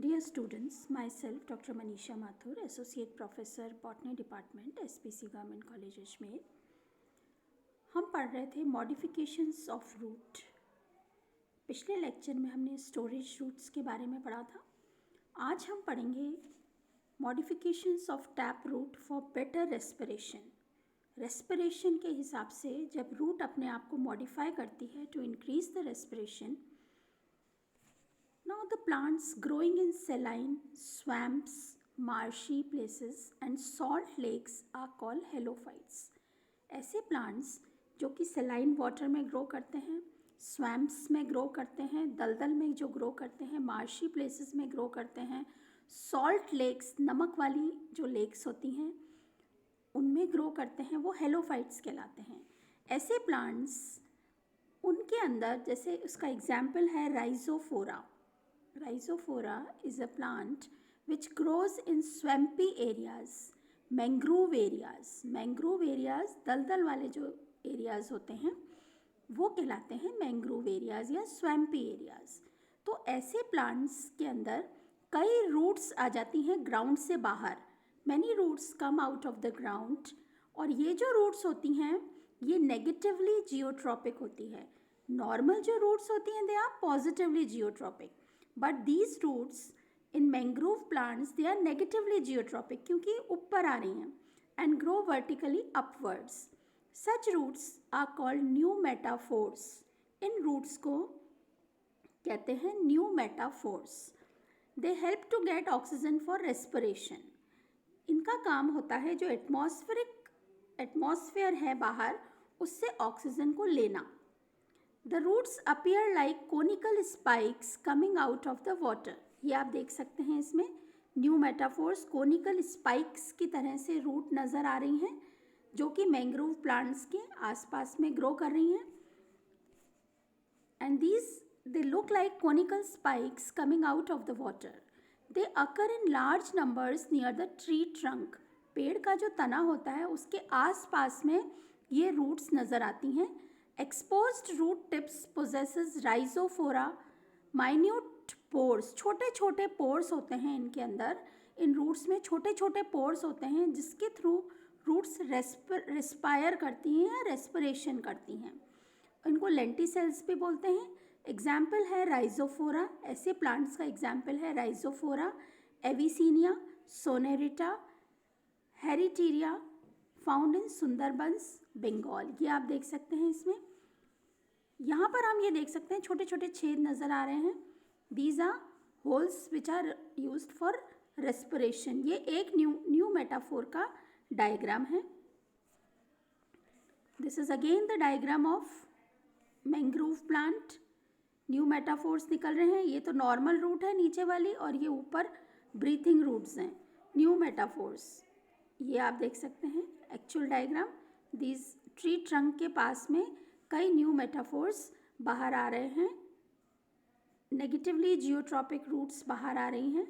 Dear students, myself Dr. Manisha Mathur, Associate Professor Botany Department, SPC Government College Ajmer. हम पढ़ रहे थे modifications of root. पिछले lecture में हमने स्टोरेज रूट्स के बारे में पढ़ा था। आज हम पढ़ेंगे modifications of tap root for better respiration. Respiration के हिसाब से जब रूट अपने आप को मॉडिफाई करती है to increase the respiration. Now the plants growing in saline, swamps, marshy places and salt lakes are called halophytes. ऐसे plants जो कि saline water में grow करते हैं, swamps में grow करते हैं, दलदल में जो grow करते हैं, marshy places में grow करते हैं, salt lakes नमक वाली जो lakes होती हैं उनमें grow करते हैं, वो halophytes कहलाते हैं। ऐसे plants उनके अंदर जैसे उसका example है rhizophora. Rhizophora is a plant which grows in swampy areas, mangrove areas. Mangrove areas दलदल वाले जो areas होते हैं वो कहलाते हैं mangrove areas या swampy areas. तो ऐसे plants के अंदर कई roots आ जाती हैं ground से बाहर. Many roots come out of the ground और ये जो roots होती हैं ये negatively geotropic होती है. Normal जो roots होती हैं they are positively geotropic. But these roots in mangrove plants they are negatively geotropic क्योंकि ऊपर आ रही हैं and grow vertically upwards. Such roots are called pneumatophores. In roots को कहते हैं pneumatophores. They help to get oxygen for respiration. इनका काम होता है जो एटमॉस्फेयर है बाहर उससे ऑक्सीजन को लेना. The roots appear like conical spikes coming out of the water. ये आप देख सकते हैं इसमें pneumatophores conical spikes की तरह से रूट नज़र आ रही हैं जो कि मैंग्रोव प्लांट्स के आसपास में ग्रो कर रही हैं. And they look like conical spikes coming out of the water. They occur in large numbers near the tree trunk. पेड़ का जो तना होता है उसके आसपास में ये रूट्स नज़र आती हैं. Exposed root tips possesses rhizophora minute pores. छोटे छोटे pores होते हैं इनके अंदर. इन roots में छोटे छोटे pores होते हैं जिसके थ्रू roots रेस्पायर करती हैं या रेस्पिरेशन करती हैं. इनको lenticels भी बोलते हैं. एग्जाम्पल है rhizophora. ऐसे प्लांट्स का एग्जाम्पल है rhizophora, Avicennia, Sonneratia, Heritiera found in Sundarbans Bengal. ये आप देख सकते हैं इसमें. यहाँ पर हम ये देख सकते हैं छोटे छोटे छेद नज़र आ रहे हैं. These are holes which are used for respiration. ये एक न्यू मेटाफोर का डायग्राम है. This is again the diagram of mangrove plant. Pneumatophores निकल रहे हैं. ये तो नॉर्मल रूट है नीचे वाली और ये ऊपर ब्रीथिंग रूट्स हैं. न्यू मेटाफोर्स ये आप देख सकते हैं actual diagram. These tree trunk के पास में कई न्यू मेटाफोर्स बाहर आ रहे हैं. नेगेटिवली जियोट्रॉपिक रूट्स बाहर आ रही हैं.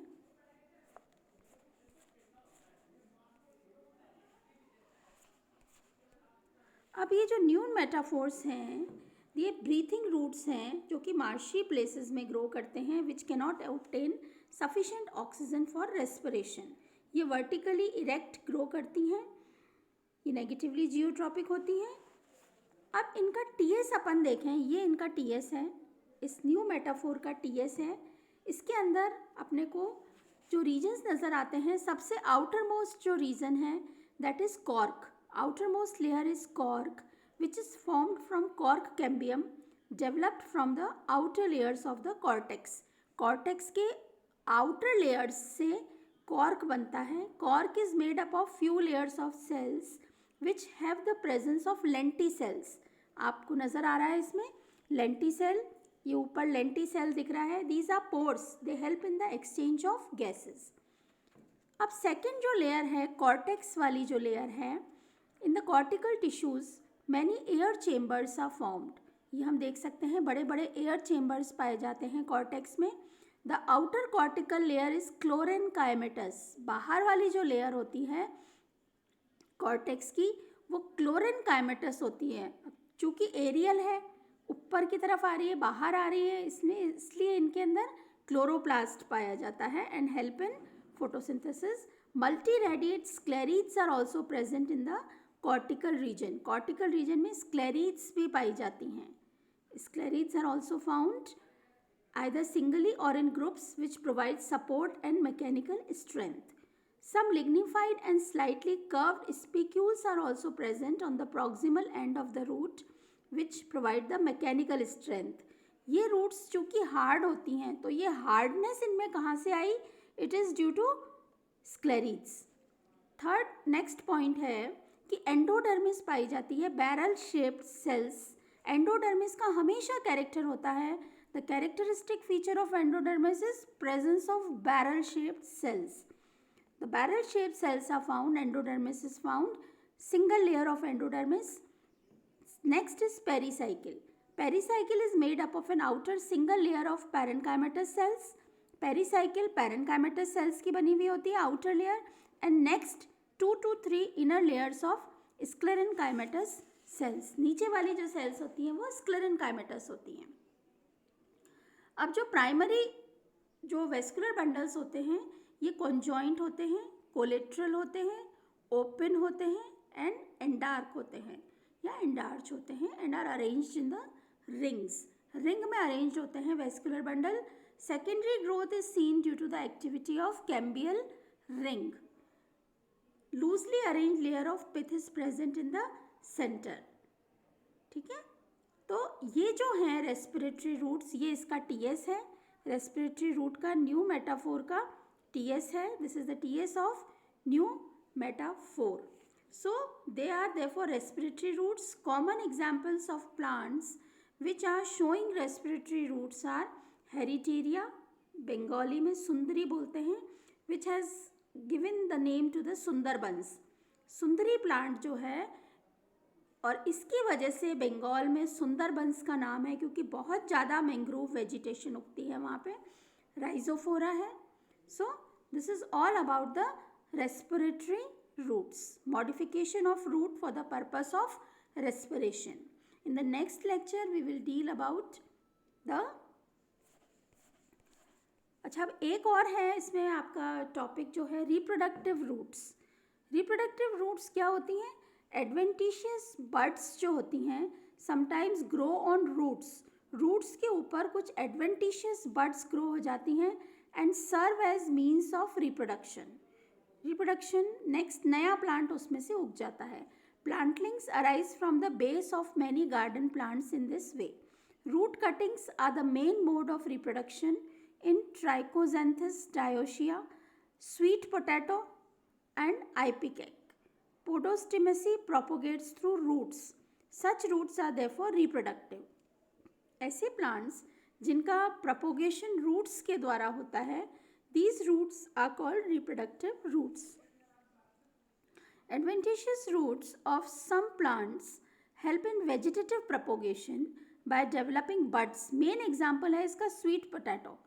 अब ये जो न्यू मेटाफोर्स हैं ये ब्रीथिंग रूट्स हैं जो कि मार्शी प्लेसेस में ग्रो करते हैं which can not obtain sufficient oxygen for respiration. ये वर्टिकली इरेक्ट ग्रो करती हैं. ये नेगेटिवली जियोट्रॉपिक होती हैं. अब इनका टीएस अपन देखें. ये इनका टीएस है. इस न्यू मेटाफोर का टीएस है. इसके अंदर अपने को जो रीजन्स नज़र आते हैं सबसे आउटर मोस्ट जो रीजन है that is cork. Outer most layer is cork which is formed from cork cambium developed from the outer layers of the cortex. Cortex के आउटर लेयर्स से कॉर्क बनता है. Cork is made up of few layers of cells which have the presence of लेंटीसेल्स. आपको नज़र आ रहा है इसमें लेंटीसेल. ये ऊपर लेंटीसेल दिख रहा है. These are pores. They help in the exchange of gases. अब सेकेंड जो लेयर है कॉर्टेक्स वाली जो लेयर है in the cortical tissues many air chambers are formed. ये हम देख सकते हैं बड़े बड़े एयर चेम्बर्स पाए जाते हैं कॉर्टेक्स में. The outer cortical layer is chlorenchymatous. बाहर वाली जो लेयर होती है कॉर्टेक्स की वो क्लोरेनकाइमेटस होती है. चूँकि एरियल है ऊपर की तरफ आ रही है बाहर आ रही है इसलिए इनके अंदर क्लोरोप्लास्ट पाया जाता है and help in photosynthesis. Multi radiate sclereids are also present in the cortical region. Cortical region में स्क्लेरीड्स भी पाई जाती हैं. Sclereids are also found either singly or in groups which provide support and mechanical strength. Some lignified and slightly curved spicules are also present on the proximal end of the root which provide the mechanical strength. ये roots चूँकि hard होती हैं तो ये hardness इनमें कहाँ से आई? It is due to sclerids. Third next point है कि एंडोडर्मिस पाई जाती है. Barrel shaped cells. एंडोडर्मिस का हमेशा कैरेक्टर होता है. The characteristic feature of endodermis is presence of barrel-shaped cells. The barrel-shaped cells are found, endodermis is found, single layer of endodermis. Next is pericycle. Pericycle is made up of an outer single layer of parenchymatous cells. Pericycle parenchymatous cells की बनी हुई होती है outer layer, and next 2 to 3 inner layers of sclerenchymatous cells. नीचे वाली जो cells होती हैं वो sclerenchymatous होती हैं. अब जो प्राइमरी जो वेस्कुलर बंडल्स होते हैं ये कॉन्जॉइंट होते हैं, कोलेट्रल होते हैं, ओपन होते हैं एंड एंडार्क होते हैं या एंडार्च होते हैं and are arranged in the rings. Ring में अरेंज्ड होते हैं vascular bundle. Secondary growth is seen due to the activity of cambial ring. Loosely arranged layer of pith is present in the centre. ठीक है, तो ये जो हैं respiratory roots, ये इसका टीएस है. रेस्पिरेटरी रूट का न्यू मेटाफोर का टीएस है. This is the TS of pneumatophore. So they are therefore respiratory roots. Common examples of plants which are showing respiratory roots are Heritiera, Bengali में सुंदरी बोलते हैं, which has given the name to the Sundarbans. सुंदरी plant जो है और इसकी वजह से बंगाल में सुंदरबंस का नाम है क्योंकि बहुत ज़्यादा मैंग्रोव वेजिटेशन उगती है वहाँ पे. राइजोफोरा है. So this is all about the respiratory roots. Modification of root for the purpose of respiration. In the next lecture we will deal about the. अच्छा, अब एक और है इसमें आपका टॉपिक जो है रिप्रोडक्टिव रूट्स. रिप्रोडक्टिव रूट्स क्या होती हैं? एडवेंटिशियस बड्स जो होती हैं sometimes grow on roots. Roots के ऊपर कुछ एडवेंटिशियस बड्स ग्रो हो जाती हैं and serve as means of reproduction. Next नया प्लांट उसमें से उग जाता है. Plantlings arise from the base of many garden plants in this way. Root cuttings are the main mode of reproduction in Trichosanthes dioica, sweet potato and ipecac. Podostimacy propagates through roots. Such roots are therefore reproductive. ऐसे plants जिनका propagation roots के द्वारा होता है, these roots are called reproductive roots. Adventitious roots of some plants help in vegetative propagation by developing buds. Main example है इसका sweet potato.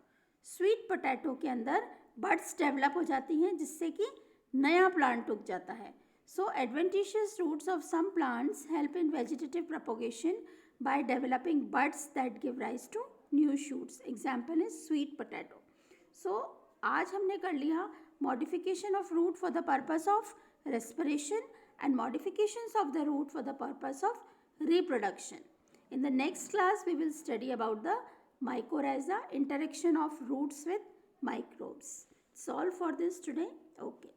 Sweet potato के अंदर buds develop हो जाती हैं जिससे कि नया plant उग जाता है. So, adventitious roots of some plants help in vegetative propagation by developing buds that give rise to new shoots. Example is sweet potato. So, आज हमने कर लिया modification of root for the purpose of respiration and modifications of the root for the purpose of reproduction. In the next class, we will study about the mycorrhiza, interaction of roots with microbes. That's all for this today. Okay.